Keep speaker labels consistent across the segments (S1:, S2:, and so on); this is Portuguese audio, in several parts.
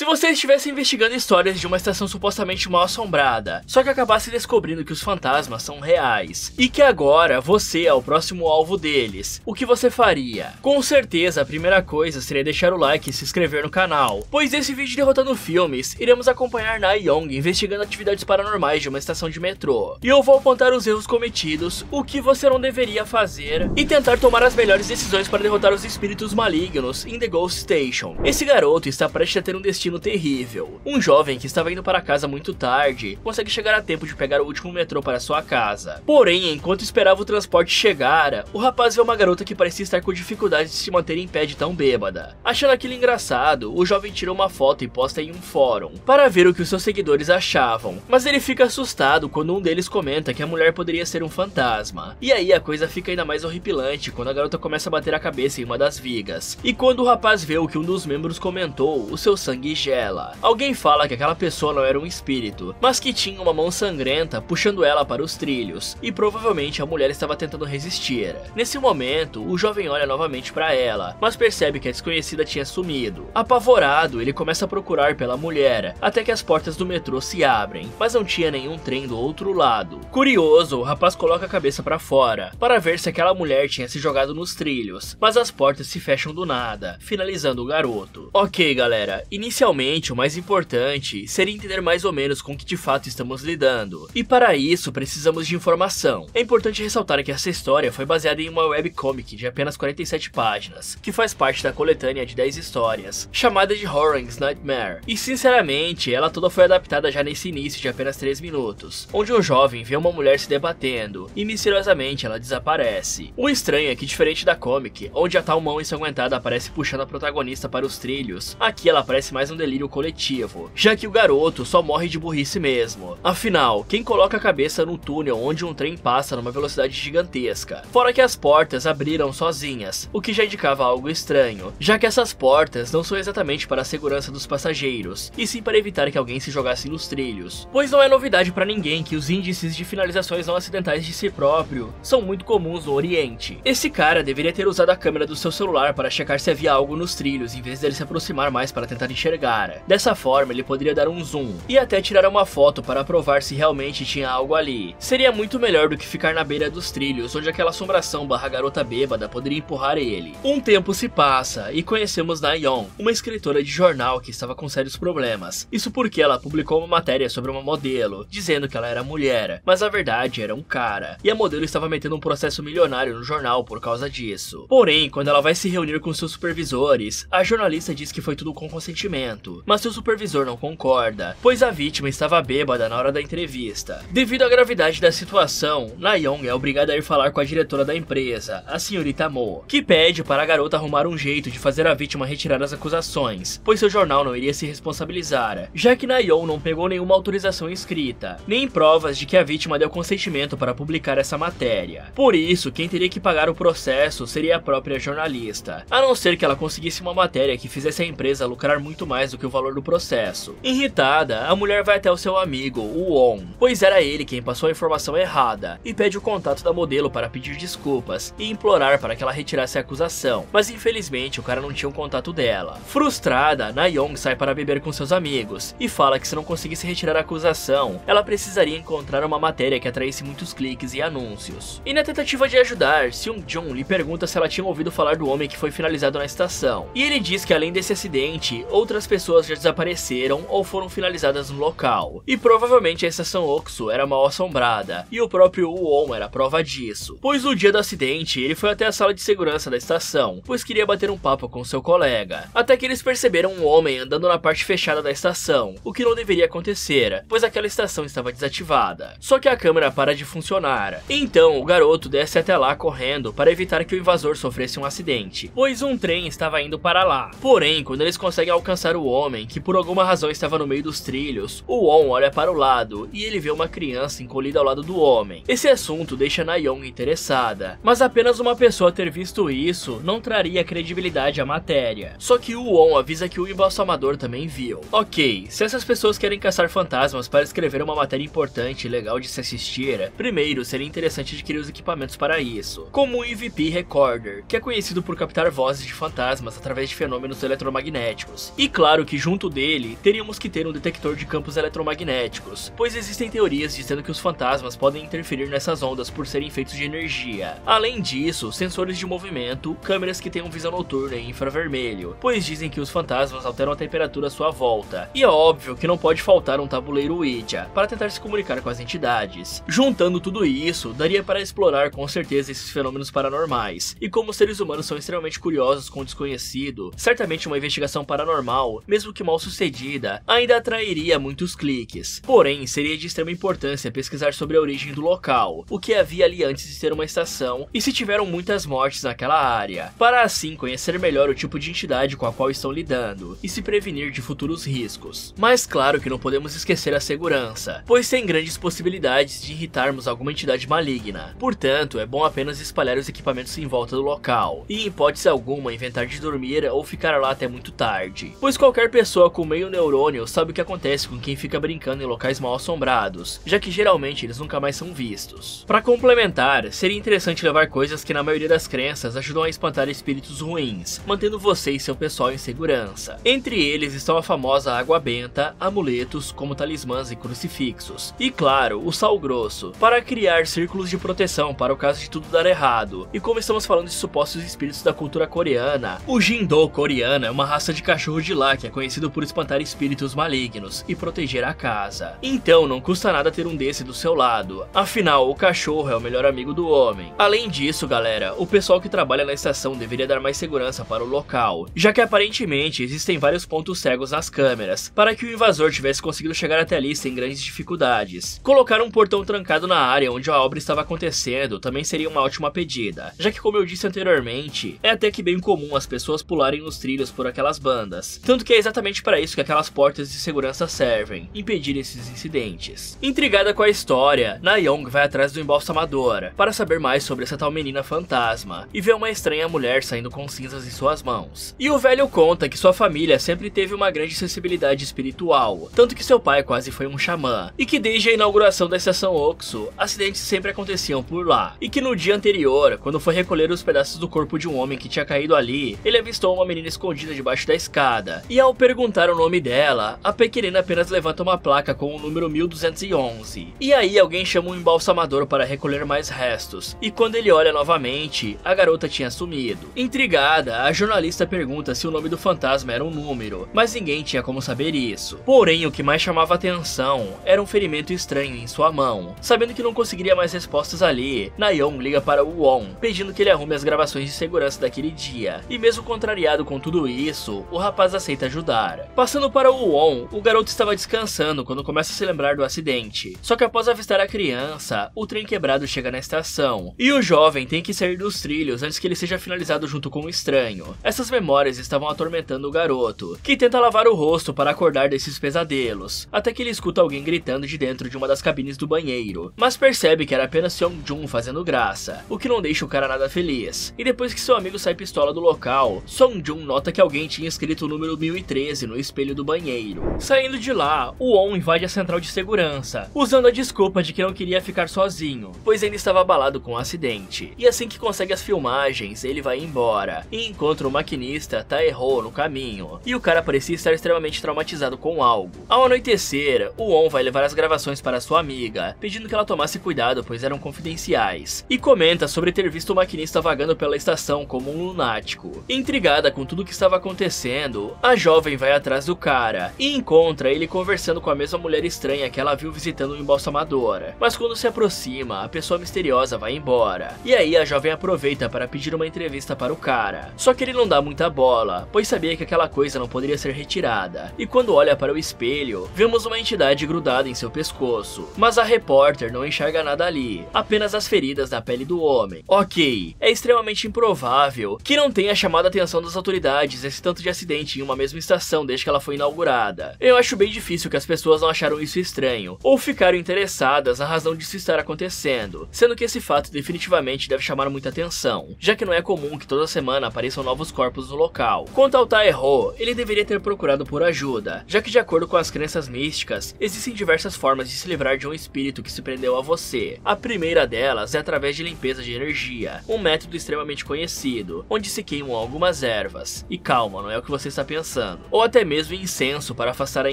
S1: Se você estivesse investigando histórias de uma estação supostamente mal assombrada, só que acabasse descobrindo que os fantasmas são reais, e que agora você é o próximo alvo deles, o que você faria? Com certeza a primeira coisa seria deixar o like e se inscrever no canal, pois nesse vídeo Derrotando Filmes, iremos acompanhar Na Young investigando atividades paranormais de uma estação de metrô, e eu vou apontar os erros cometidos, o que você não deveria fazer, e tentar tomar as melhores decisões para derrotar os espíritos malignos em The Ghost Station. Esse garoto está prestes a ter um destino terrível. Um jovem que estava indo para casa muito tarde, consegue chegar a tempo de pegar o último metrô para sua casa. Porém, enquanto esperava o transporte chegar, o rapaz vê uma garota que parecia estar com dificuldade de se manter em pé de tão bêbada. Achando aquilo engraçado, o jovem tira uma foto e posta em um fórum, para ver o que os seus seguidores achavam, mas ele fica assustado quando um deles comenta que a mulher poderia ser um fantasma. E aí a coisa fica ainda mais horripilante quando a garota começa a bater a cabeça em uma das vigas. E quando o rapaz vê o que um dos membros comentou, o seu sangue gela. Alguém fala que aquela pessoa não era um espírito, mas que tinha uma mão sangrenta puxando ela para os trilhos, e provavelmente a mulher estava tentando resistir. Nesse momento, o jovem olha novamente para ela, mas percebe que a desconhecida tinha sumido. Apavorado, ele começa a procurar pela mulher, até que as portas do metrô se abrem, mas não tinha nenhum trem do outro lado. Curioso, o rapaz coloca a cabeça para fora, para ver se aquela mulher tinha se jogado nos trilhos, mas as portas se fecham do nada, finalizando o garoto. Ok galera, inicialmente o mais importante seria entender mais ou menos com que de fato estamos lidando, e para isso precisamos de informação. É importante ressaltar que essa história foi baseada em uma webcomic de apenas 47 páginas, que faz parte da coletânea de 10 histórias, chamada de Horror's Nightmare, e sinceramente ela toda foi adaptada já nesse início de apenas 3 minutos, onde um jovem vê uma mulher se debatendo, e misteriosamente ela desaparece. O estranho é que diferente da comic, onde a tal mão ensanguentada aparece puxando a protagonista para os trilhos, aqui ela parece mais um delírio coletivo, já que o garoto só morre de burrice mesmo. Afinal, quem coloca a cabeça no túnel onde um trem passa numa velocidade gigantesca? Fora que as portas abriram sozinhas, o que já indicava algo estranho, já que essas portas não são exatamente para a segurança dos passageiros, e sim para evitar que alguém se jogasse nos trilhos, pois não é novidade para ninguém que os índices de finalizações não acidentais de si próprio são muito comuns no Oriente. Esse cara deveria ter usado a câmera do seu celular para checar se havia algo nos trilhos, em vez dele se aproximar mais para tentar enxergar. Dessa forma ele poderia dar um zoom, e até tirar uma foto para provar se realmente tinha algo ali. Seria muito melhor do que ficar na beira dos trilhos, onde aquela assombração barra garota bêbada poderia empurrar ele. Um tempo se passa, e conhecemos Na Young, uma escritora de jornal que estava com sérios problemas. Isso porque ela publicou uma matéria sobre uma modelo, dizendo que ela era mulher, mas a verdade era um cara, e a modelo estava metendo um processo milionário no jornal por causa disso. Porém, quando ela vai se reunir com seus supervisores, a jornalista diz que foi tudo com consentimento, mas seu supervisor não concorda, pois a vítima estava bêbada na hora da entrevista. Devido à gravidade da situação, Na Young é obrigada a ir falar com a diretora da empresa, a senhorita Mo, que pede para a garota arrumar um jeito de fazer a vítima retirar as acusações, pois seu jornal não iria se responsabilizar, já que Na Young não pegou nenhuma autorização escrita, nem provas de que a vítima deu consentimento para publicar essa matéria. Por isso, quem teria que pagar o processo seria a própria jornalista, a não ser que ela conseguisse uma matéria que fizesse a empresa lucrar muito mais do que o valor do processo. Irritada, a mulher vai até o seu amigo, o Won, pois era ele quem passou a informação errada, e pede o contato da modelo para pedir desculpas e implorar para que ela retirasse a acusação, mas infelizmente o cara não tinha o contato dela. Frustrada, Na Young sai para beber com seus amigos, e fala que se não conseguisse retirar a acusação, ela precisaria encontrar uma matéria que atraísse muitos cliques e anúncios. E na tentativa de ajudar, Seung-jun lhe pergunta se ela tinha ouvido falar do homem que foi finalizado na estação, e ele diz que além desse acidente, outras pessoas já desapareceram ou foram finalizadas no local, e provavelmente a estação Oksu era mal assombrada, e o próprio Won era prova disso, pois no dia do acidente ele foi até a sala de segurança da estação, pois queria bater um papo com seu colega, até que eles perceberam um homem andando na parte fechada da estação, o que não deveria acontecer, pois aquela estação estava desativada. Só que a câmera para de funcionar, então o garoto desce até lá correndo para evitar que o invasor sofresse um acidente, pois um trem estava indo para lá. Porém, quando eles conseguem alcançar o homem, que por alguma razão estava no meio dos trilhos, o Won olha para o lado e ele vê uma criança encolhida ao lado do homem. Esse assunto deixa Na Young interessada, mas apenas uma pessoa ter visto isso não traria credibilidade à matéria. Só que o Won avisa que o embalsamador também viu. Ok, se essas pessoas querem caçar fantasmas para escrever uma matéria importante e legal de se assistir, primeiro seria interessante adquirir os equipamentos para isso, como o EVP Recorder, que é conhecido por captar vozes de fantasmas através de fenômenos eletromagnéticos. E claro, claro que junto dele teríamos que ter um detector de campos eletromagnéticos, pois existem teorias dizendo que os fantasmas podem interferir nessas ondas por serem feitos de energia. Além disso, sensores de movimento, câmeras que tenham visão noturna e infravermelho, pois dizem que os fantasmas alteram a temperatura à sua volta. E é óbvio que não pode faltar um tabuleiro Ouija para tentar se comunicar com as entidades. Juntando tudo isso, daria para explorar com certeza esses fenômenos paranormais. E como os seres humanos são extremamente curiosos com o desconhecido, certamente uma investigação paranormal, mesmo que mal sucedida, ainda atrairia muitos cliques. Porém, seria de extrema importância pesquisar sobre a origem do local, o que havia ali antes de ser uma estação e se tiveram muitas mortes naquela área, para assim conhecer melhor o tipo de entidade com a qual estão lidando e se prevenir de futuros riscos. Mas claro que não podemos esquecer a segurança, pois tem grandes possibilidades de irritarmos alguma entidade maligna. Portanto, é bom apenas espalhar os equipamentos em volta do local e, em hipótese alguma, inventar de dormir ou ficar lá até muito tarde, pois qualquer pessoa com meio neurônio sabe o que acontece com quem fica brincando em locais mal assombrados, já que geralmente eles nunca mais são vistos. Para complementar, seria interessante levar coisas que na maioria das crenças ajudam a espantar espíritos ruins, mantendo você e seu pessoal em segurança. Entre eles estão a famosa água benta, amuletos como talismãs e crucifixos, e claro, o sal grosso, para criar círculos de proteção para o caso de tudo dar errado. E como estamos falando de supostos espíritos da cultura coreana, o Jindo coreano é uma raça de cachorro de lá que é conhecido por espantar espíritos malignos e proteger a casa. Então não custa nada ter um desse do seu lado, afinal o cachorro é o melhor amigo do homem. Além disso, galera, o pessoal que trabalha na estação deveria dar mais segurança para o local, já que aparentemente existem vários pontos cegos nas câmeras, para que o invasor tivesse conseguido chegar até ali sem grandes dificuldades. Colocar um portão trancado na área onde a obra estava acontecendo também seria uma ótima pedida, já que, como eu disse anteriormente, é até que bem comum as pessoas pularem nos trilhos por aquelas bandas, tanto que é exatamente para isso que aquelas portas de segurança servem, impedir esses incidentes. Intrigada com a história, Na-young vai atrás do embalsamador para saber mais sobre essa tal menina fantasma e vê uma estranha mulher saindo com cinzas em suas mãos. E o velho conta que sua família sempre teve uma grande sensibilidade espiritual, tanto que seu pai quase foi um xamã, e que desde a inauguração da estação Oxo, acidentes sempre aconteciam por lá, e que no dia anterior, quando foi recolher os pedaços do corpo de um homem que tinha caído ali, ele avistou uma menina escondida debaixo da escada, e ao perguntar o nome dela, a pequenina apenas levanta uma placa com o número 1211. E aí alguém chama um embalsamador para recolher mais restos, e quando ele olha novamente, a garota tinha sumido. Intrigada, a jornalista pergunta se o nome do fantasma era um número, mas ninguém tinha como saber isso. Porém, o que mais chamava atenção era um ferimento estranho em sua mão. Sabendo que não conseguiria mais respostas ali, Na-young liga para o Won, pedindo que ele arrume as gravações de segurança daquele dia, e mesmo contrariado com tudo isso, o rapaz aceita ajudar. Passando para o Won, o garoto estava descansando quando começa a se lembrar do acidente, só que após avistar a criança, o trem quebrado chega na estação, e o jovem tem que sair dos trilhos antes que ele seja finalizado junto com o estranho. Essas memórias estavam atormentando o garoto, que tenta lavar o rosto para acordar desses pesadelos, até que ele escuta alguém gritando de dentro de uma das cabines do banheiro, mas percebe que era apenas Seong-jun fazendo graça, o que não deixa o cara nada feliz. E depois que seu amigo sai pistola do local, Seong-jun nota que alguém tinha escrito o número 1013 no espelho do banheiro. Saindo de lá, o Won invade a central de segurança, usando a desculpa de que não queria ficar sozinho, pois ainda estava abalado com o acidente. E assim que consegue as filmagens, ele vai embora, e encontra o maquinista Tae-ho no caminho, e o cara parecia estar extremamente traumatizado com algo. Ao anoitecer, o Won vai levar as gravações para sua amiga, pedindo que ela tomasse cuidado pois eram confidenciais, e comenta sobre ter visto o maquinista vagando pela estação como um lunático. Intrigada com tudo o que estava acontecendo, a jovem vai atrás do cara, e encontra ele conversando com a mesma mulher estranha que ela viu visitando o embalsamador, mas quando se aproxima, a pessoa misteriosa vai embora, e aí a jovem aproveita para pedir uma entrevista para o cara, só que ele não dá muita bola, pois sabia que aquela coisa não poderia ser retirada, e quando olha para o espelho, vemos uma entidade grudada em seu pescoço, mas a repórter não enxerga nada ali, apenas as feridas na pele do homem. Ok, é extremamente improvável que não tenha chamado a atenção das autoridades esse tanto de acidente em uma mesma estação desde que ela foi inaugurada. Eu acho bem difícil que as pessoas não acharam isso estranho, ou ficaram interessadas na razão disso estar acontecendo, sendo que esse fato definitivamente deve chamar muita atenção, já que não é comum que toda semana apareçam novos corpos no local. Quanto ao Tae-ho, ele deveria ter procurado por ajuda, já que de acordo com as crenças místicas, existem diversas formas de se livrar de um espírito que se prendeu a você. A primeira delas é através de limpeza de energia, um método extremamente conhecido, onde se queimam algumas ervas. E calma, não é o que você está pensando. passando, ou até mesmo incenso para afastar a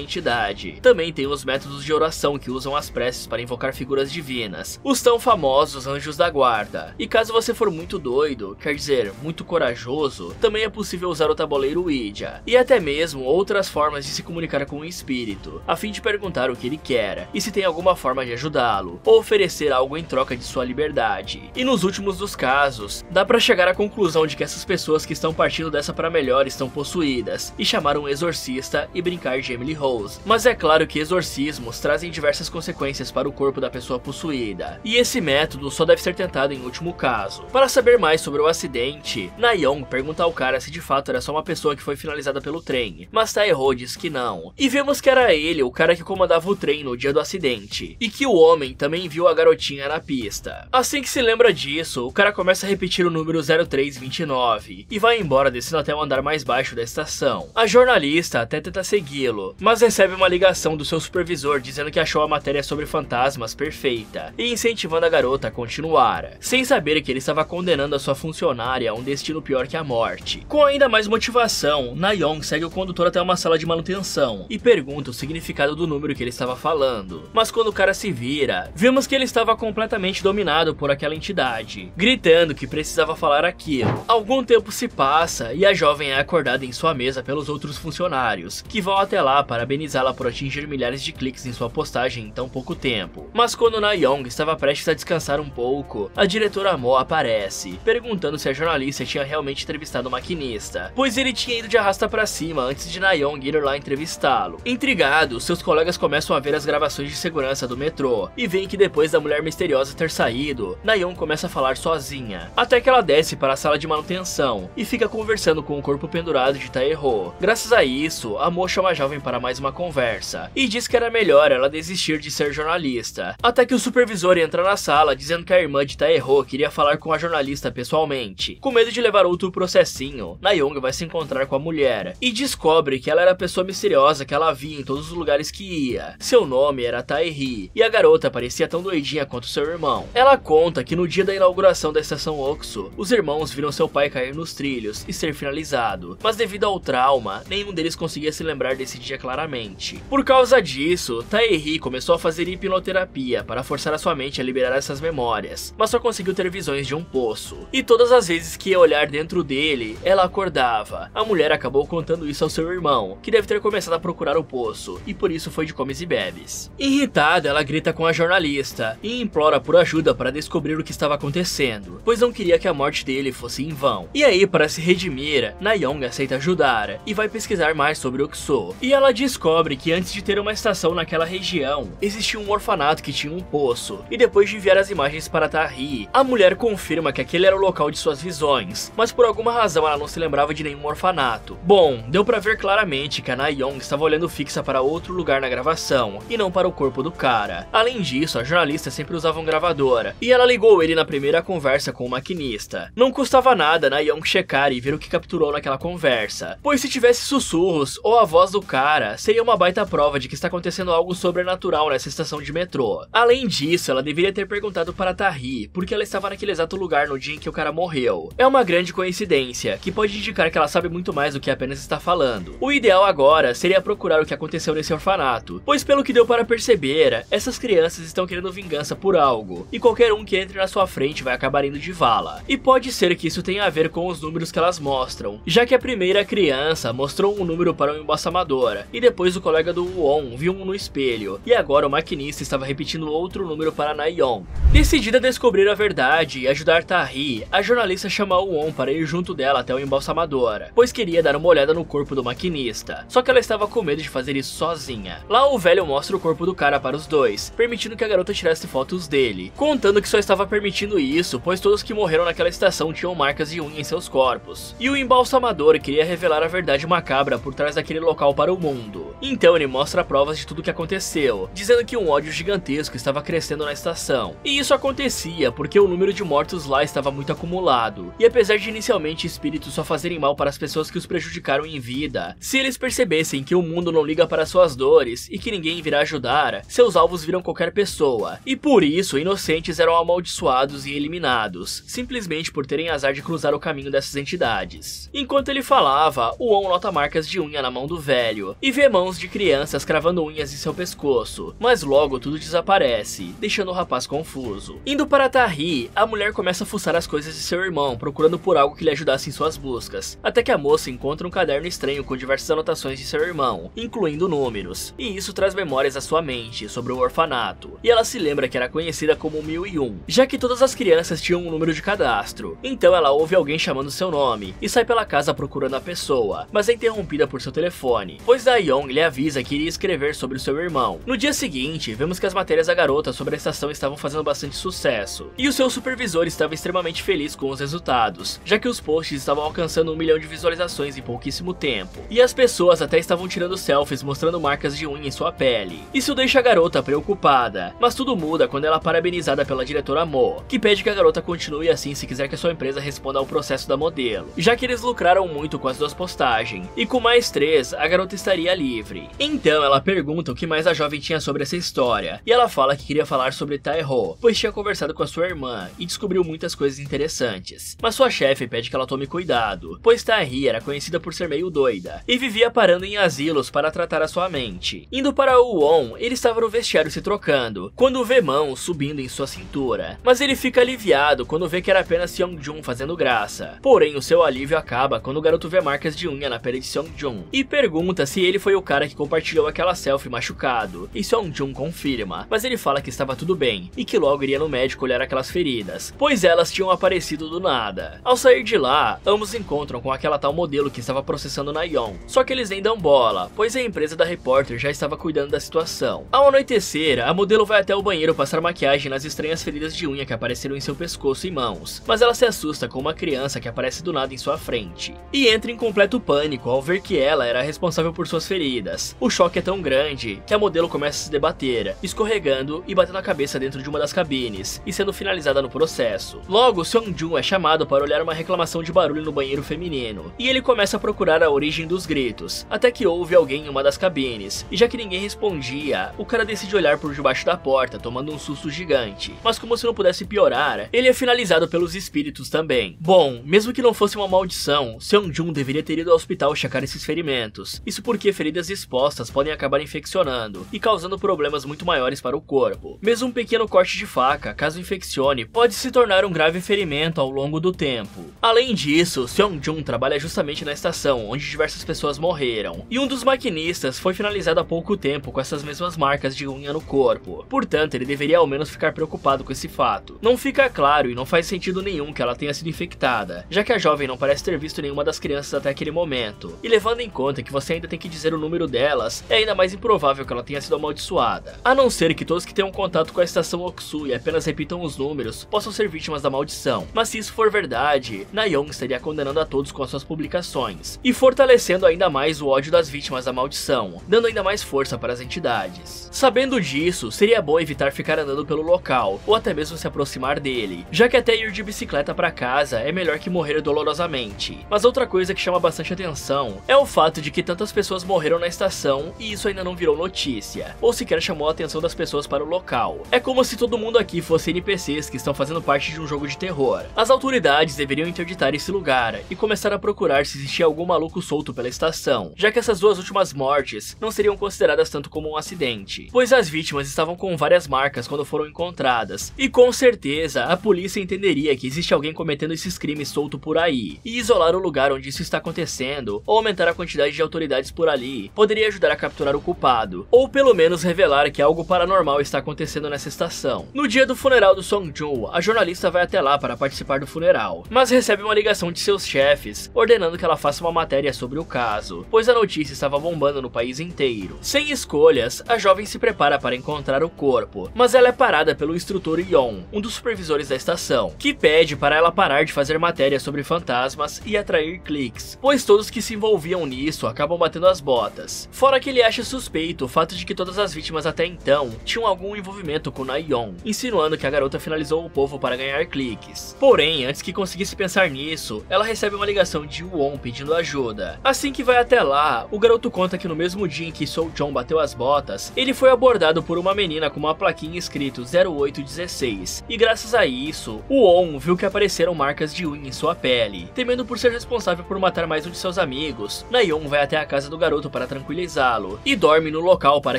S1: entidade. Também tem os métodos de oração que usam as preces para invocar figuras divinas, os tão famosos anjos da guarda. E caso você for muito doido, quer dizer, muito corajoso, também é possível usar o tabuleiro Ouija, e até mesmo outras formas de se comunicar com o espírito, a fim de perguntar o que ele quer, e se tem alguma forma de ajudá-lo, ou oferecer algo em troca de sua liberdade. E nos últimos dos casos, dá pra chegar à conclusão de que essas pessoas que estão partindo dessa pra melhor estão possuídas, e chamar um exorcista e brincar de Emily Rose. Mas é claro que exorcismos trazem diversas consequências para o corpo da pessoa possuída, e esse método só deve ser tentado em último caso. Para saber mais sobre o acidente, Na-Young pergunta ao cara se de fato era só uma pessoa que foi finalizada pelo trem, mas Tae-ho diz que não. E vemos que era ele o cara que comandava o trem no dia do acidente, e que o homem também viu a garotinha na pista. Assim que se lembra disso, o cara começa a repetir o número 0329, e vai embora descendo até o andar mais baixo da estação. A jornalista até tenta segui-lo, mas recebe uma ligação do seu supervisor dizendo que achou a matéria sobre fantasmas perfeita, e incentivando a garota a continuar, sem saber que ele estava condenando a sua funcionária a um destino pior que a morte. Com ainda mais motivação, Na-Young segue o condutor até uma sala de manutenção, e pergunta o significado do número que ele estava falando. Mas quando o cara se vira, vemos que ele estava completamente dominado por aquela entidade, gritando que precisava falar aquilo. Algum tempo se passa e a jovem é acordada em sua mesa pelos outros funcionários, que vão até lá parabenizá-la por atingir milhares de cliques em sua postagem em tão pouco tempo. Mas quando Na-Young estava prestes a descansar um pouco, a diretora Mo aparece, perguntando se a jornalista tinha realmente entrevistado o maquinista, pois ele tinha ido de arrasta pra cima antes de Na-Young ir lá entrevistá-lo. Intrigado, seus colegas começam a ver as gravações de segurança do metrô, e veem que depois da mulher misteriosa ter saído, Na-Young começa a falar sozinha, até que ela desce para a sala de manutenção, e fica conversando com o corpo pendurado de Tae-ho. Graças a isso, a Mo chama a jovem para mais uma conversa, e diz que era melhor ela desistir de ser jornalista, até que o supervisor entra na sala dizendo que a irmã de Tae-ho queria falar com a jornalista pessoalmente. Com medo de levar outro processinho, Na-Young vai se encontrar com a mulher, e descobre que ela era a pessoa misteriosa que ela via em todos os lugares que ia. Seu nome era Tae-hee, e a garota parecia tão doidinha quanto seu irmão. Ela conta que no dia da inauguração da estação Oksu, os irmãos viram seu pai cair nos trilhos e ser finalizado, mas devido ao trauma, nenhum deles conseguia se lembrar desse dia claramente. Por causa disso, Tae-hee começou a fazer hipnoterapia para forçar a sua mente a liberar essas memórias, mas só conseguiu ter visões de um poço, e todas as vezes que ia olhar dentro dele, ela acordava. A mulher acabou contando isso ao seu irmão, que deve ter começado a procurar o poço, e por isso foi de comes e bebes. Irritada, ela grita com a jornalista e implora por ajuda para descobrir o que estava acontecendo, pois não queria que a morte dele fosse em vão. E aí, para se redimir, Na-Young aceita ajudar e vai pesquisar mais sobre Oksu, e ela descobre que antes de ter uma estação naquela região, existia um orfanato que tinha um poço, e depois de enviar as imagens para Tae-hee, a mulher confirma que aquele era o local de suas visões, mas por alguma razão ela não se lembrava de nenhum orfanato. Bom, deu pra ver claramente que a Na-Young estava olhando fixa para outro lugar na gravação, e não para o corpo do cara. Além disso, a jornalista sempre usava um gravador, e ela ligou ele na primeira conversa com o maquinista. Não custava nada Na-Young checar e ver o que capturou naquela conversa, pois se tivesse sussurros ou a voz do cara, seria uma baita prova de que está acontecendo algo sobrenatural nessa estação de metrô. Além disso, ela deveria ter perguntado para Tae-hee porque ela estava naquele exato lugar no dia em que o cara morreu. É uma grande coincidência, que pode indicar que ela sabe muito mais do que apenas está falando. O ideal agora seria procurar o que aconteceu nesse orfanato, pois pelo que deu para perceber, essas crianças estão querendo vingança por algo, e qualquer um que entre na sua frente vai acabar indo de vala. E pode ser que isso tenha a ver com os números que elas mostram, já que a primeira criança mostrou um número para um embaçamador, e depois o colega do Won viu um no espelho, e agora o maquinista estava repetindo outro número para Na-Young. Decidida a descobrir a verdade e ajudar Tae-hee, a jornalista chama o Won para ir junto dela até o embalsamador, pois queria dar uma olhada no corpo do maquinista, só que ela estava com medo de fazer isso sozinha. Lá o velho mostra o corpo do cara para os dois, permitindo que a garota tirasse fotos dele, contando que só estava permitindo isso, pois todos que morreram naquela estação tinham marcas de unha em seus corpos. E o embalsamador queria revelar a verdade macabra por trás daquele local para o mundo. Então ele mostra provas de tudo o que aconteceu, dizendo que um ódio gigantesco estava crescendo na estação. E isso acontecia porque o número de mortos lá estava muito acumulado, e apesar de inicialmente espíritos só fazerem mal para as pessoas que os prejudicaram em vida, se eles percebessem que o mundo não liga para suas dores e que ninguém virá ajudar, seus alvos viram qualquer pessoa, e por isso inocentes eram amaldiçoados e eliminados, simplesmente por terem azar de cruzar o caminho dessas entidades. Enquanto ele falava, o On Won nota marcas de unha na mão do velho e vê mãos de crianças cravando unhas em seu pescoço, mas logo tudo desaparece, deixando o rapaz confuso. Indo para Tahi, a mulher começa a fuçar as coisas de seu irmão, procurando por algo que lhe ajudasse em suas buscas, até que a moça encontra um caderno estranho com diversas anotações de seu irmão, incluindo números, e isso traz memórias à sua mente sobre o orfanato, e ela se lembra que era conhecida como 1001, já que todas as crianças tinham um número de cadastro. Então ela ouve alguém chamando seu nome, e sai pela casa procurando a pessoa, mas é interrompida por seu telefone, pois Da-young lhe avisa que iria escrever sobre o seu irmão. No dia seguinte, vemos que as matérias da garota sobre a estação estavam fazendo bastante sucesso, e o seu supervisor estava extremamente feliz com os resultados, já que os posts estavam alcançando 1 milhão de visualizações em pouquíssimo tempo, e as pessoas até estavam tirando selfies mostrando marcas de unha em sua pele. Isso deixa a garota preocupada, mas tudo muda quando ela é parabenizada pela diretora Mo, que pede que a garota continue assim se quiser que a sua empresa responda ao processo da modelo, já que eles lucraram muito com as duas postagens, e com mais 3, a garota estaria livre. Então ela pergunta o que mais a jovem tinha sobre essa história, e ela fala que queria falar sobre Tae-ho, pois tinha conversado com a sua irmã e descobriu muitas coisas interessantes. Mas sua chefe pede que ela tome cuidado, pois Tae era conhecida por ser meio doida, e vivia parando em asilos para tratar a sua mente. Indo para o Won, ele estava no vestiário se trocando, quando vê mãos subindo em sua cintura, mas ele fica aliviado quando vê que era apenas Seong-jun fazendo graça. Porém, o seu alívio acaba quando o garoto vê marcas de unha na pele de Seong-jun, e pergunta se ele foi o cara que compartilhou aquela selfie machucado, e Seong-jun confirma, mas ele fala que estava tudo bem, e que logo iria no médico olhar aquelas feridas, pois elas tinham aparecido do nada. Ao sair de lá, ambos encontram com aquela tal modelo que estava processando Na-young, só que eles nem dão bola, pois a empresa da repórter já estava cuidando da situação. Ao anoitecer, a modelo vai até o banheiro passar maquiagem nas estranhas feridas de unha que apareceram em seu pescoço e mãos, mas ela se assusta com uma criança que aparece do nada em sua frente, e entra em completo pânico ao ver que ela era responsável por suas feridas. O choque é tão grande que a modelo começa a se debater, escorregando e batendo a cabeça dentro de uma das cabines, e sendo finalizada no processo. Logo, Seong-jun é chamado para olhar uma reclamação de barulho no banheiro feminino, e ele começa a procurar a origem dos gritos, até que ouve alguém em uma das cabines, e já que ninguém respondia, o cara decide olhar por debaixo da porta, tomando um susto gigante. Mas como se não pudesse piorar, ele é finalizado pelos espíritos também. Bom, mesmo que não fosse uma maldição, Seong-jun deveria ter ido ao hospital checar esses ferimentos. Isso porque feridas expostas podem acabar infeccionando e causando problemas muito maiores para o corpo. Mesmo um pequeno corte de faca, caso infeccione, pode se tornar um grave ferimento ao longo do tempo. Além disso, Seong-jun trabalha justamente na estação onde diversas pessoas morreram, e um dos maquinistas foi finalizado há pouco tempo com essas mesmas marcas de unha no corpo. Portanto, ele deveria ao menos ficar preocupado com esse fato. Não fica claro e não faz sentido nenhum que ela tenha sido infectada, já que a jovem não parece ter visto nenhuma das crianças até aquele momento. E levando em conta que você ainda tem que dizer o número delas, é ainda mais improvável que ela tenha sido amaldiçoada. A não ser que todos que tenham contato com a estação Oksu e apenas repitam os números possam ser vítimas da maldição. Mas se isso for verdade, Na-young estaria condenando a todos com as suas publicações, e fortalecendo ainda mais o ódio das vítimas da maldição, dando ainda mais força para as entidades. Sabendo disso, seria bom evitar ficar andando pelo local, ou até mesmo se aproximar dele, já que até ir de bicicleta para casa é melhor que morrer dolorosamente. Mas outra coisa que chama bastante atenção é o fato de que tantas pessoas morreram na estação e isso ainda não virou notícia, ou sequer chamou a atenção das pessoas para o local. É como se todo mundo aqui fosse NPCs que estão fazendo parte de um jogo de terror. As autoridades deveriam interditar esse lugar e começar a procurar se existia algum maluco solto pela estação, já que essas duas últimas mortes não seriam consideradas tanto como um acidente, pois as vítimas estavam com várias marcas quando foram encontradas, e com certeza a polícia entenderia que existe alguém cometendo esses crimes solto por aí, e isolar o lugar onde isso está acontecendo, ou aumentar a quantidade de autoridades por ali, poderia ajudar a capturar o culpado, ou pelo menos revelar que algo paranormal está acontecendo nessa estação. No dia do funeral do Song-jun, a jornalista vai até lá para participar do funeral, mas recebe uma ligação de seus chefes, ordenando que ela faça uma matéria sobre o caso, pois a notícia estava bombando no país inteiro. Sem escolhas, a jovem se prepara para encontrar o corpo, mas ela é parada pelo instrutor Yeon, um dos supervisores da estação, que pede para ela parar de fazer matérias sobre fantasmas e atrair cliques, pois todos que se envolviam nisso acabam batendo as botas. Fora que ele acha suspeito o fato de que todas as vítimas até então tinham algum envolvimento com Na-young, insinuando que a garota finalizou o povo para ganhar cliques. Porém, antes que conseguisse pensar nisso, ela recebe uma ligação de Won pedindo ajuda. Assim que vai até lá, o garoto conta que no mesmo dia em que Seo-jong bateu as botas, ele foi abordado por uma menina com uma plaquinha escrito 0816, e graças a isso, o Won viu que apareceram marcas de unha em sua pele, temendo por ser responsável por matar mais um de seus seus amigos, Na-young vai até a casa do garoto para tranquilizá-lo e dorme no local para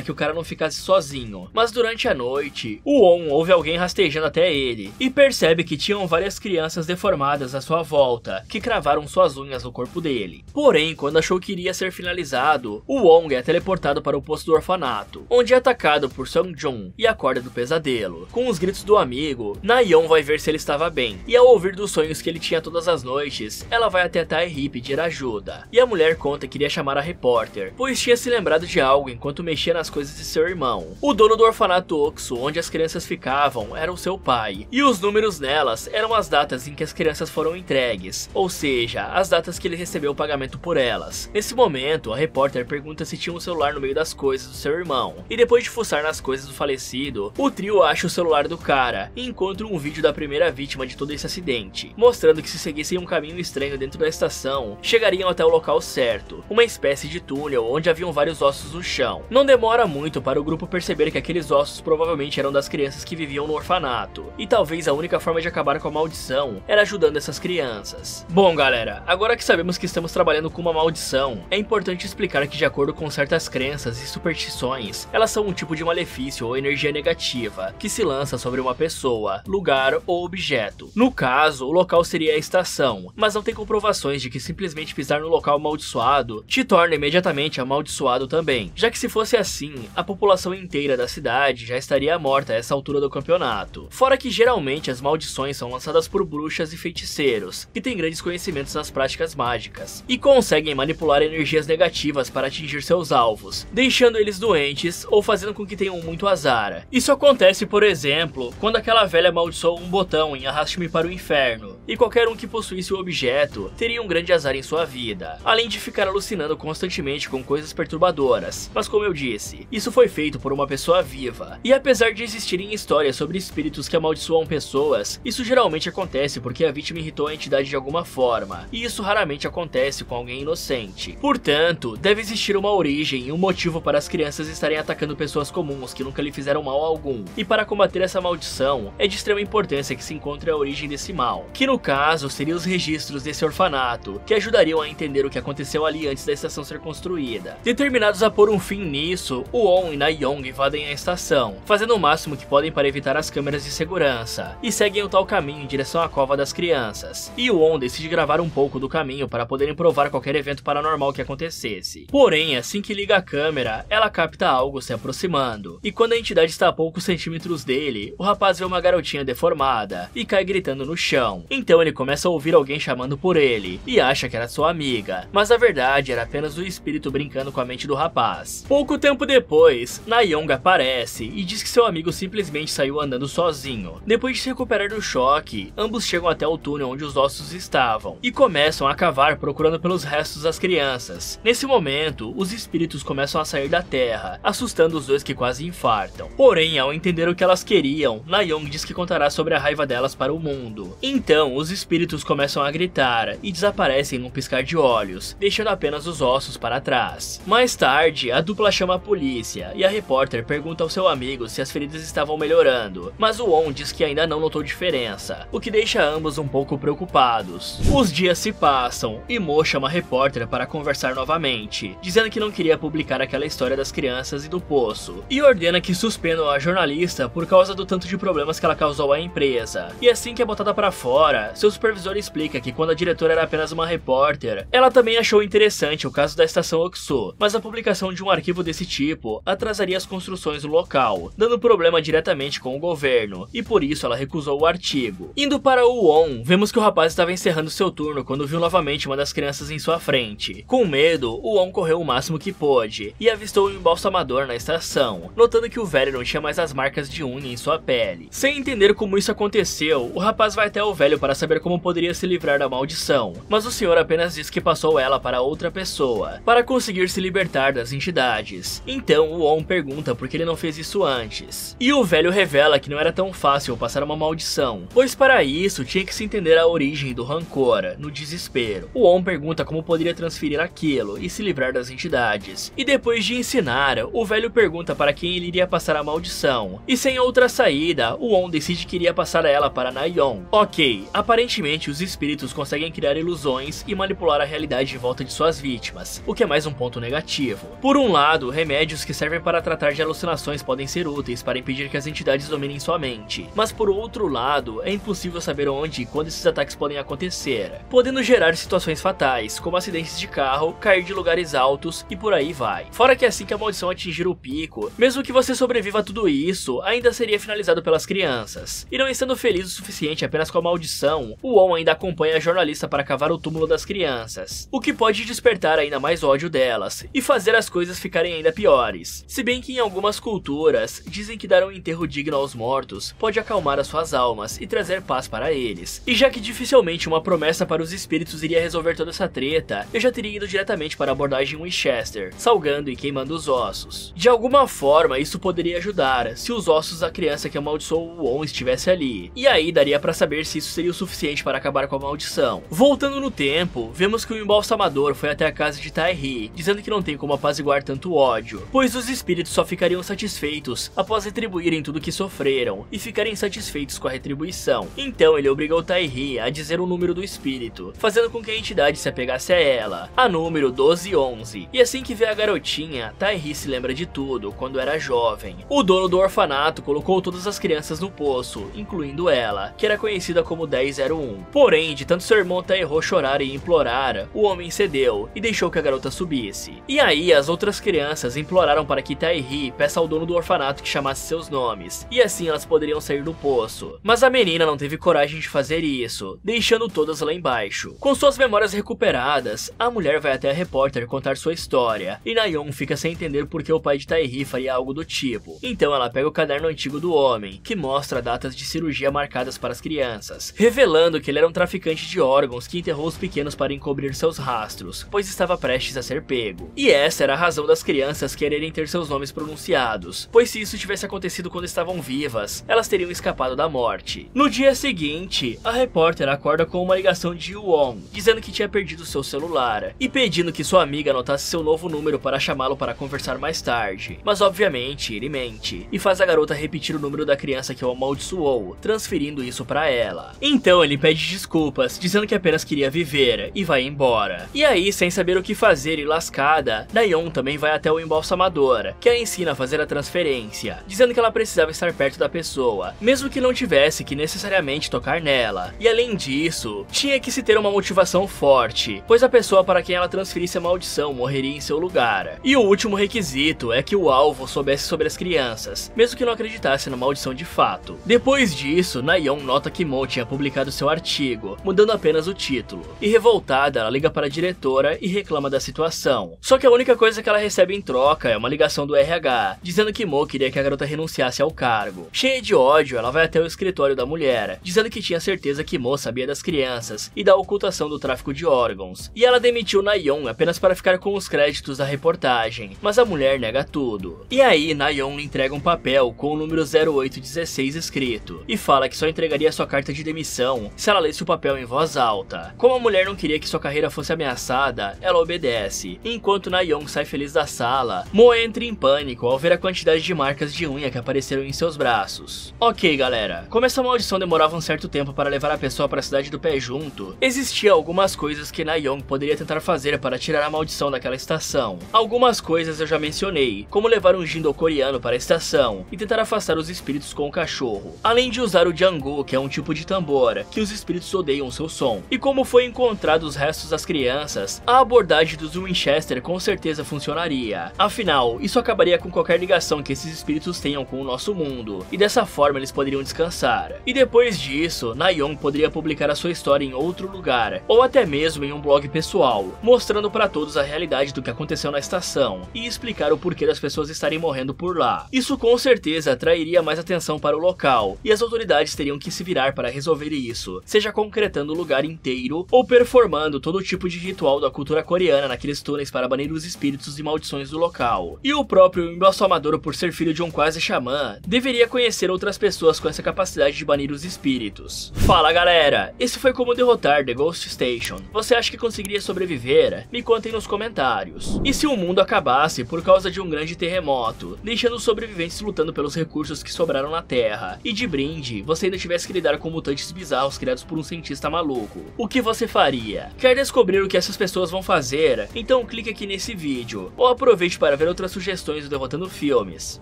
S1: que o cara não ficasse sozinho. Mas durante a noite, o On ouve alguém rastejando até ele e percebe que tinham várias crianças deformadas à sua volta, que cravaram suas unhas no corpo dele. Porém, quando achou que iria ser finalizado, o Wong é teleportado para o posto do orfanato, onde é atacado por Sung-joon e acorda do pesadelo. Com os gritos do amigo, Na-young vai ver se ele estava bem, e ao ouvir dos sonhos que ele tinha todas as noites, ela vai até Tae-hee pedir ajuda, e a mulher conta que iria chamar a repórter, pois tinha se lembrado de algo enquanto mexia nas coisas de seu irmão. O dono do orfanato Oksu, onde as crianças ficavam, era o seu pai, e os números nelas eram as datas em que as crianças foram entregues, ou seja, as datas que ele recebeu o pagamento por elas. Nesse momento, a repórter pergunta se tinha um celular no meio das coisas do seu irmão, e depois de fuçar nas coisas do falecido, o trio acha o celular do cara e encontra um vídeo da primeira vítima de todo esse acidente, mostrando que se seguissem um caminho estranho dentro da estação, chegariam até o local certo, uma espécie de túnel onde haviam vários ossos no chão. Não demora muito para o grupo perceber que aqueles ossos provavelmente eram das crianças que viviam no orfanato, e talvez a única forma de acabar com a maldição era ajudando essas crianças. Bom galera, agora que sabemos que estamos trabalhando com uma maldição, é importante explicar que de acordo com certas crenças e superstições, elas são um tipo de malefício ou energia negativa, que se lança sobre uma pessoa, lugar ou objeto. No caso, o local seria a estação, mas não tem comprovações de que simplesmente pisar no local amaldiçoado te torna imediatamente amaldiçoado também, já que se fosse assim, a população inteira da cidade já estaria morta a essa altura do campeonato. Fora que geralmente as maldições são lançadas por bruxas e feiticeiros, que têm grandes conhecimentos nas práticas mágicas, e conseguem manipular energias negativas para atingir seus alvos, deixando eles doentes ou fazendo com que tenham muito azar. Isso acontece, por exemplo, quando aquela velha amaldiçoou um botão em Arraste-me para o Inferno, e qualquer um que possuísse o objeto teria um grande azar em sua vida, além de ficar alucinando constantemente com coisas perturbadoras. Mas como eu disse, isso foi feito por uma pessoa viva, e apesar de existirem histórias sobre espíritos que amaldiçoam pessoas, isso geralmente acontece porque a vítima irritou a entidade de alguma forma, e isso raramente acontece com alguém inocente. Portanto, deve existir uma origem e um motivo para as crianças estarem atacando pessoas comuns que nunca lhe fizeram mal algum, e para combater essa maldição, é de extrema importância que se encontre a origem desse mal, que no caso seriam os registros desse orfanato, que ajudariam a entender o que aconteceu ali antes da estação ser construída. Determinados a pôr um fim nisso, o On e Na-young invadem a estação, fazendo o máximo que podem para evitar as câmeras de segurança, e seguem o tal caminho em direção à cova das crianças, e o On decide gravar um pouco do caminho para poderem provar qualquer evento paranormal que acontecesse. Porém, assim que liga a câmera, ela capta algo se aproximando, e quando a entidade está a poucos centímetros dele, o rapaz vê uma garotinha deformada, e cai gritando no chão. Então ele começa a ouvir alguém chamando por ele, e acha que era sua amiga, mas na verdade era apenas o espírito brincando com a mente do rapaz. Pouco tempo depois, Na-young aparece e diz que seu amigo simplesmente saiu andando sozinho. Depois de se recuperar do choque, ambos chegam até o túnel onde os ossos estavam, e começam a cavar procurando pelos restos das crianças. Nesse momento, os espíritos começam a sair da terra, assustando os dois que quase infartam. Porém, ao entender o que elas queriam, Na-young diz que contará sobre a raiva delas para o mundo. Então, os espíritos começam a gritar e desaparecem num piscar de olhos, deixando apenas os ossos para trás. Mais tarde, a dupla chama a polícia e a repórter pergunta ao seu amigo se as feridas estavam melhorando, mas o On diz que ainda não notou diferença, o que deixa ambos um pouco preocupados. Os dias se passam e Mo chama a repórter para conversar novamente, dizendo que não queria publicar aquela história das crianças e do poço, e ordena que suspendam a jornalista por causa do tanto de problemas que ela causou à empresa. E assim que é botada para fora, seu supervisor explica que quando a diretora era apenas uma repórter, ela também achou interessante o caso da estação Oksu, mas a publicação de um arquivo desse tipo atrasaria as construções do local, dando problema diretamente com o governo, e por isso ela recusou o artigo. Indo para o On, vemos que o rapaz estava encerrando seu turno quando viu novamente uma das crianças em sua frente. Com medo, o On correu o máximo que pôde, e avistou um embalsamador na estação, notando que o velho não tinha mais as marcas de unha em sua pele. Sem entender como isso aconteceu, o rapaz vai até o velho para saber como poderia se livrar da maldição, mas o senhor apenas diz que passou ela para outra pessoa, para conseguir se libertar das entidades. Então o On pergunta por que ele não fez isso antes, e o velho revela que não era tão fácil passar uma maldição, pois para isso tinha que se entender a origem do rancor, no desespero. O On pergunta como poderia transferir aquilo e se livrar das entidades, e depois de ensinar, o velho pergunta para quem ele iria passar a maldição, e sem outra saída, o On decide que iria passar ela para Na-young. Ok, aparentemente os espíritos conseguem criar ilusões e manipular a realidade em volta de suas vítimas, o que é mais um ponto negativo. Por um lado, remédios que servem para tratar de alucinações podem ser úteis para impedir que as entidades dominem sua mente, mas por outro lado, é impossível saber onde e quando esses ataques podem acontecer, podendo gerar situações fatais, como acidentes de carro, cair de lugares altos e por aí vai. Fora que assim que a maldição atingir o pico, mesmo que você sobreviva a tudo isso, ainda seria finalizado pelas crianças. E não estando feliz o suficiente apenas com a maldição, o On ainda acompanha a jornalista para cavar o túmulo das crianças, o que pode despertar ainda mais ódio delas e fazer as coisas ficarem ainda piores. Se bem que em algumas culturas, dizem que dar um enterro digno aos mortos pode acalmar as suas almas e trazer paz para eles. E já que dificilmente uma promessa para os espíritos iria resolver toda essa treta, eu já teria ido diretamente para a abordagem Winchester, salgando e queimando os ossos. De alguma forma, isso poderia ajudar, se os ossos da criança que amaldiçoou o On estivesse ali. E aí daria para saber se isso seria o suficiente para acabar com a maldição. Voltando no tempo, vemos que o embalsamador foi até a casa de Tai-Hee, dizendo que não tem como apaziguar tanto ódio, pois os espíritos só ficariam satisfeitos após retribuírem tudo que sofreram e ficarem satisfeitos com a retribuição. Então ele obrigou Tai-Hee a dizer o número do espírito, fazendo com que a entidade se apegasse a ela, a número 1211. E assim que vê a garotinha, Tai-Hee se lembra de tudo quando era jovem. O dono do orfanato colocou todas as crianças no poço, incluindo ela, que era conhecida como 1001. Porém, de tanto seu irmão Tai-Ho chorar e implorar, o homem cedeu e deixou que a garota subisse. E aí as outras crianças imploraram para que Tai-Hee peça ao dono do orfanato que chamasse seus nomes, e assim elas poderiam sair do poço. Mas a menina não teve coragem de fazer isso, deixando todas lá embaixo. Com suas memórias recuperadas, a mulher vai até a repórter contar sua história, e Na-yeon fica sem entender por que o pai de Tai-Hee faria algo do tipo. Então ela pega o caderno antigo do homem, que mostra datas de cirurgia marcadas para as crianças, revelando que ele era um traficante de órgãos que enterrou os pequenos para encobrir seus rastros, pois estava prestes a ser pego. E essa era a razão das crianças quererem ter seus nomes pronunciados, pois se isso tivesse acontecido quando estavam vivas, elas teriam escapado da morte. No dia seguinte, a repórter acorda com uma ligação de Won, dizendo que tinha perdido seu celular, e pedindo que sua amiga anotasse seu novo número para chamá-lo para conversar mais tarde. Mas obviamente ele mente, e faz a garota repetir o número da criança que o amaldiçoou, transferindo isso para ela. Então ele pede desculpas, dizendo que apenas queria viver, e vai embora. E aí, sem saber o que fazer e lascada, Na-yeon também vai até o embalsamador, que a ensina a fazer a transferência, dizendo que ela precisava estar perto da pessoa, mesmo que não tivesse que necessariamente tocar nela. E além disso, tinha que se ter uma motivação forte, pois a pessoa para quem ela transferisse a maldição morreria em seu lugar. E o último requisito é que o alvo soubesse sobre as crianças, mesmo que não acreditasse na maldição de fato. Depois disso, Na-yeon nota que Mo tinha publicado seu artigo, mudando apenas o título. E revoltada, ela liga para a diretora e reclama da situação. Só que a única coisa que ela recebe em troca é uma ligação do RH, dizendo que Mo queria que a garota renunciasse ao cargo. Cheia de ódio, ela vai até o escritório da mulher, dizendo que tinha certeza que Mo sabia das crianças e da ocultação do tráfico de órgãos. E ela demitiu Na-yeon apenas para ficar com os créditos da reportagem, mas a mulher nega tudo. E aí, Na-yeon lhe entrega um papel com o número 0816 escrito, e fala que só entregaria sua carta de demissão se ela lesse o papel em voz alta. Como a mulher não queria que sua carreira fosse ameaçada, ela obedece. Enquanto Na-yeon sai feliz da sala, Mo entra em pânico ao ver a quantidade de marcas de unha que apareceram em seus braços. Ok, galera, como essa maldição demorava um certo tempo para levar a pessoa para a cidade do pé junto, existia algumas coisas que Na-yeon poderia tentar fazer para tirar a maldição daquela estação. Algumas coisas eu já mencionei, como levar um Jindo coreano para a estação e tentar afastar os espíritos com o cachorro, além de usar o Jangu, que é um tipo de tambor, que os espíritos odeiam seu som. E como foi encontrado os restos das crianças, a abordagem dos Winchester com certeza funcionaria. Afinal, isso acabaria com qualquer ligação que esses espíritos tenham com o nosso mundo, e dessa forma eles poderiam descansar. E depois disso, Na-yeon poderia publicar a sua história em outro lugar, ou até mesmo em um blog pessoal, mostrando para todos a realidade do que aconteceu na estação, e explicar o porquê das pessoas estarem morrendo por lá. Isso com certeza atrairia mais atenção para o local, e as autoridades teriam que se virar para resolver isso, seja concretando o lugar inteiro, ou performando todo tipo de ritual da cultura coreana naqueles túneis para banir os espíritos e maldições do local. E o próprio embalsamador, por ser filho de um quase xamã, deveria conhecer outras pessoas com essa capacidade de banir os espíritos. Fala galera, esse foi como derrotar The Ghost Station. Você acha que conseguiria sobreviver? Me contem nos comentários. E se o mundo acabasse por causa de um grande terremoto, deixando os sobreviventes lutando pelos recursos que sobraram na Terra, e de brinde, você ainda tivesse que lidar com mutantes bizarros criados por um cientista maluco, o que você faria? Quer descobrir o que essas pessoas vão fazer? Então clique aqui nesse vídeo, ou aproveite para ver outras sugestões do Derrotando Filmes.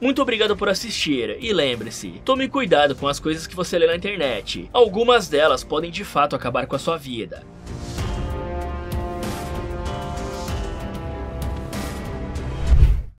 S1: Muito obrigado por assistir, e lembre-se, tome cuidado com as coisas que você lê na internet. Algumas delas podem de fato acabar com a sua vida.